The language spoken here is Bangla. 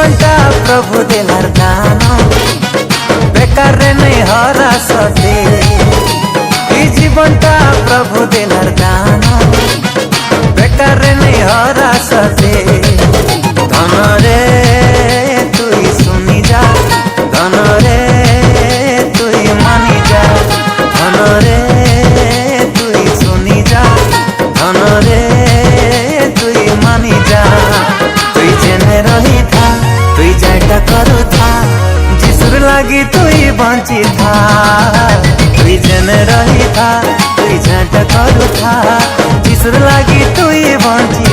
জীবনটা প্রভু দেলার দান, বেকার নেই হরা সতে। এই জীবনটা প্রভু দেলার দান, বেকার নেই হরা সতে। ধনরে তুই শুনি যা, ধনরে তুই মানি যা, ধনরে তুই শুনি যা, ধনরে তুই মানি যা। তুই জেনে রহি থা, তুই যাইটা করু থা, যিশুর লাগি তুই বঞ্চি থা। তুই জেনে রহি থা, তুই যাইটা করু থা, যিশুর লাগি তুই বঞ্চি